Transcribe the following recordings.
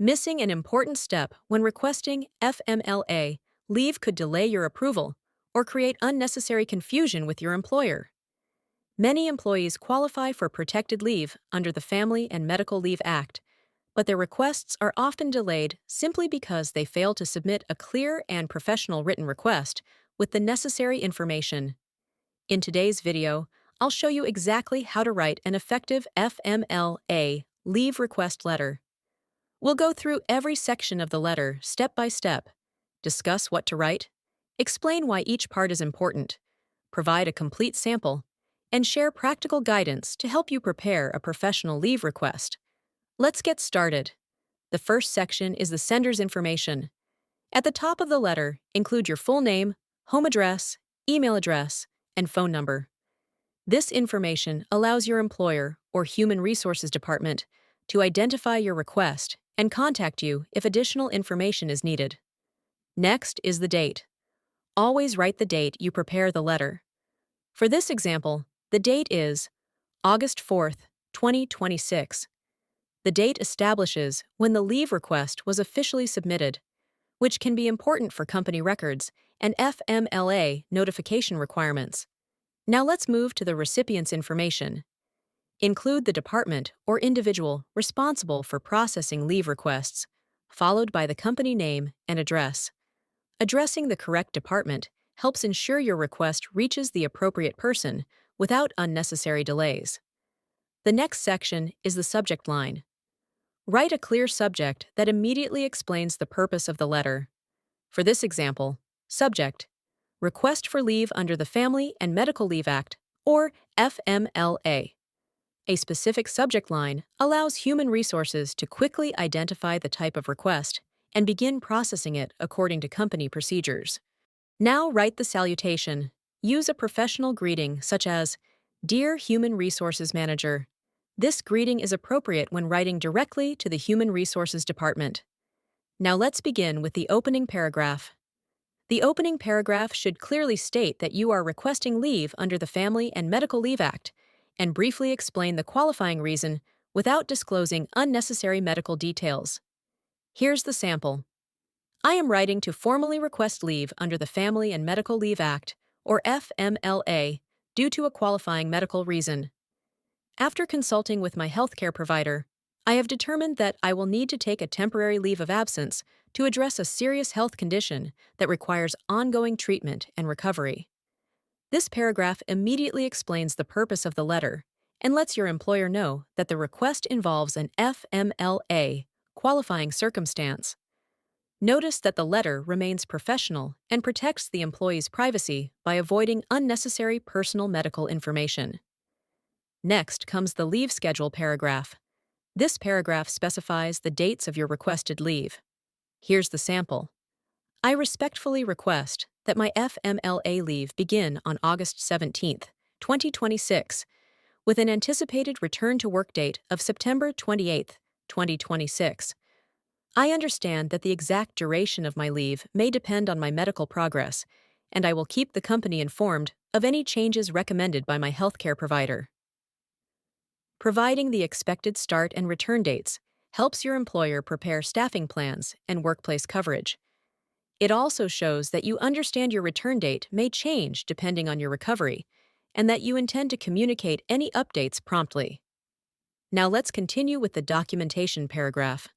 Missing an important step when requesting FMLA leave could delay your approval or create unnecessary confusion with your employer. Many employees qualify for protected leave under the Family and Medical Leave Act, but their requests are often delayed simply because they fail to submit a clear and professional written request with the necessary information. In today's video, I'll show you exactly how to write an effective FMLA Leave Request Letter. We'll go through every section of the letter step by step, discuss what to write, explain why each part is important, provide a complete sample, and share practical guidance to help you prepare a professional leave request. Let's get started. The first section is the sender's information. At the top of the letter, include your full name, home address, email address, and phone number. This information allows your employer or Human Resources Department to identify your request and contact you if additional information is needed. Next is the date. Always write the date you prepare the letter. For this example, the date is August 4th, 2026. The date establishes when the leave request was officially submitted, which can be important for company records and FMLA notification requirements. Now let's move to the recipient's information. Include the department or individual responsible for processing leave requests, followed by the company name and address. Addressing the correct department helps ensure your request reaches the appropriate person without unnecessary delays. The next section is the subject line. Write a clear subject that immediately explains the purpose of the letter. For this example, subject: Request for leave under the Family and Medical Leave Act, or FMLA. A specific subject line allows human resources to quickly identify the type of request and begin processing it according to company procedures. Now write the salutation. Use a professional greeting such as, "Dear Human Resources Manager." This greeting is appropriate when writing directly to the Human Resources Department. Now let's begin with the opening paragraph. The opening paragraph should clearly state that you are requesting leave under the Family and Medical Leave Act and briefly explain the qualifying reason without disclosing unnecessary medical details. Here's the sample. I am writing to formally request leave under the Family and Medical Leave Act, or FMLA, due to a qualifying medical reason. After consulting with my healthcare provider, I have determined that I will need to take a temporary leave of absence to address a serious health condition that requires ongoing treatment and recovery. This paragraph immediately explains the purpose of the letter and lets your employer know that the request involves an FMLA qualifying circumstance. Notice that the letter remains professional and protects the employee's privacy by avoiding unnecessary personal medical information. Next comes the leave schedule paragraph. This paragraph specifies the dates of your requested leave. Here's the sample. I respectfully request that my FMLA leave begin on August 17th, 2026, with an anticipated return to work date of September 28th, 2026. I understand that the exact duration of my leave may depend on my medical progress, and I will keep the company informed of any changes recommended by my healthcare provider. Providing the expected start and return dates helps your employer prepare staffing plans and workplace coverage. It also shows that you understand your return date may change depending on your recovery, and that you intend to communicate any updates promptly. Now let's continue with the documentation paragraph.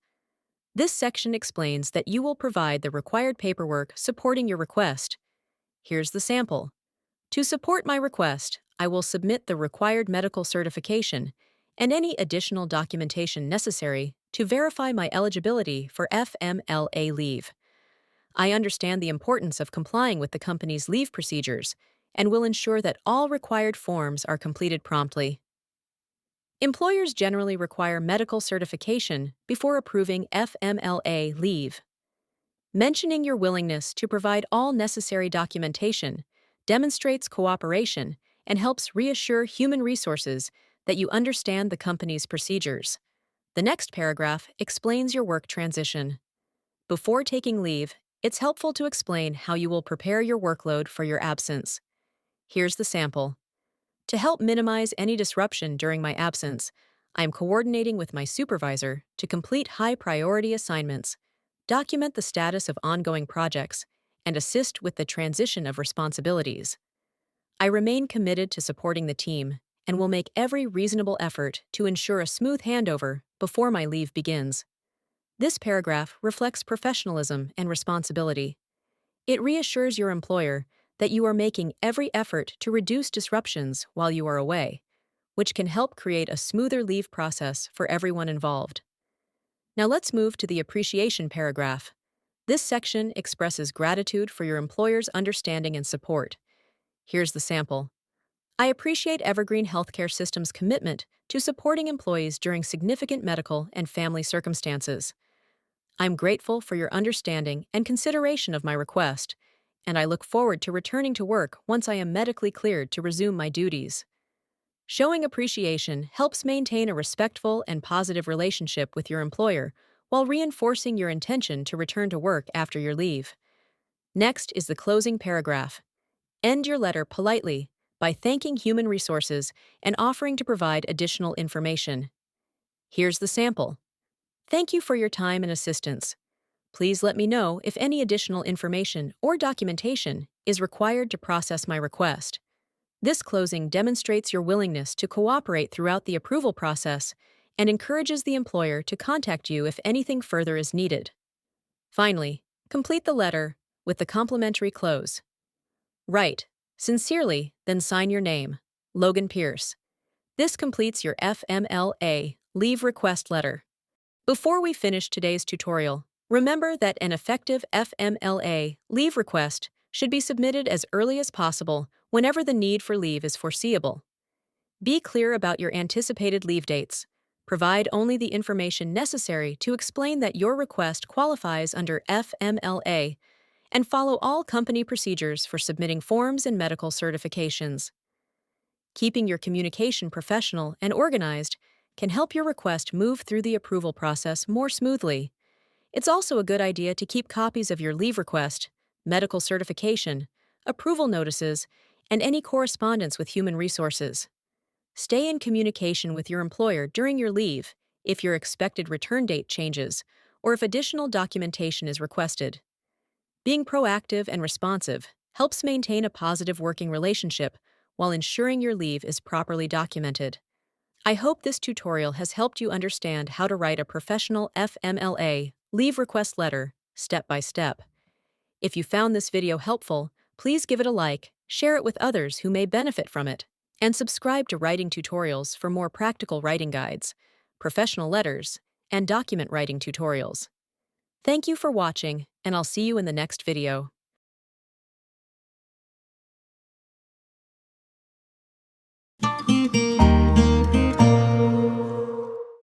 This section explains that you will provide the required paperwork supporting your request. Here's the sample. To support my request, I will submit the required medical certification and any additional documentation necessary to verify my eligibility for FMLA leave. I understand the importance of complying with the company's leave procedures and will ensure that all required forms are completed promptly. Employers generally require medical certification before approving FMLA leave. Mentioning your willingness to provide all necessary documentation demonstrates cooperation and helps reassure human resources that you understand the company's procedures. The next paragraph explains your work transition. Before taking leave, it's helpful to explain how you will prepare your workload for your absence. Here's the sample. To help minimize any disruption during my absence, I am coordinating with my supervisor to complete high-priority assignments, document the status of ongoing projects, and assist with the transition of responsibilities. I remain committed to supporting the team and will make every reasonable effort to ensure a smooth handover before my leave begins. This paragraph reflects professionalism and responsibility. It reassures your employer that you are making every effort to reduce disruptions while you are away, which can help create a smoother leave process for everyone involved. Now let's move to the appreciation paragraph. This section expresses gratitude for your employer's understanding and support. Here's the sample. I appreciate Evergreen Healthcare System's commitment to supporting employees during significant medical and family circumstances. I'm grateful for your understanding and consideration of my request, and I look forward to returning to work once I am medically cleared to resume my duties. Showing appreciation helps maintain a respectful and positive relationship with your employer while reinforcing your intention to return to work after your leave. Next is the closing paragraph. End your letter politely by thanking Human Resources and offering to provide additional information. Here's the sample. Thank you for your time and assistance. Please let me know if any additional information or documentation is required to process my request. This closing demonstrates your willingness to cooperate throughout the approval process and encourages the employer to contact you if anything further is needed. Finally, complete the letter with the complimentary close. Write, "Sincerely," then sign your name, Logan Pierce. This completes your FMLA Leave Request Letter. Before we finish today's tutorial, remember that an effective FMLA leave request should be submitted as early as possible whenever the need for leave is foreseeable. Be clear about your anticipated leave dates. Provide only the information necessary to explain that your request qualifies under FMLA, and follow all company procedures for submitting forms and medical certifications. Keeping your communication professional and organized can help your request move through the approval process more smoothly. It's also a good idea to keep copies of your leave request, medical certification, approval notices, and any correspondence with Human Resources. Stay in communication with your employer during your leave if your expected return date changes or if additional documentation is requested. Being proactive and responsive helps maintain a positive working relationship while ensuring your leave is properly documented. I hope this tutorial has helped you understand how to write a professional FMLA leave request letter step by step. If you found this video helpful, please give it a like, share it with others who may benefit from it, and subscribe to Writing Tutorials for more practical writing guides, professional letters, and document writing tutorials. Thank you for watching, and I'll see you in the next video.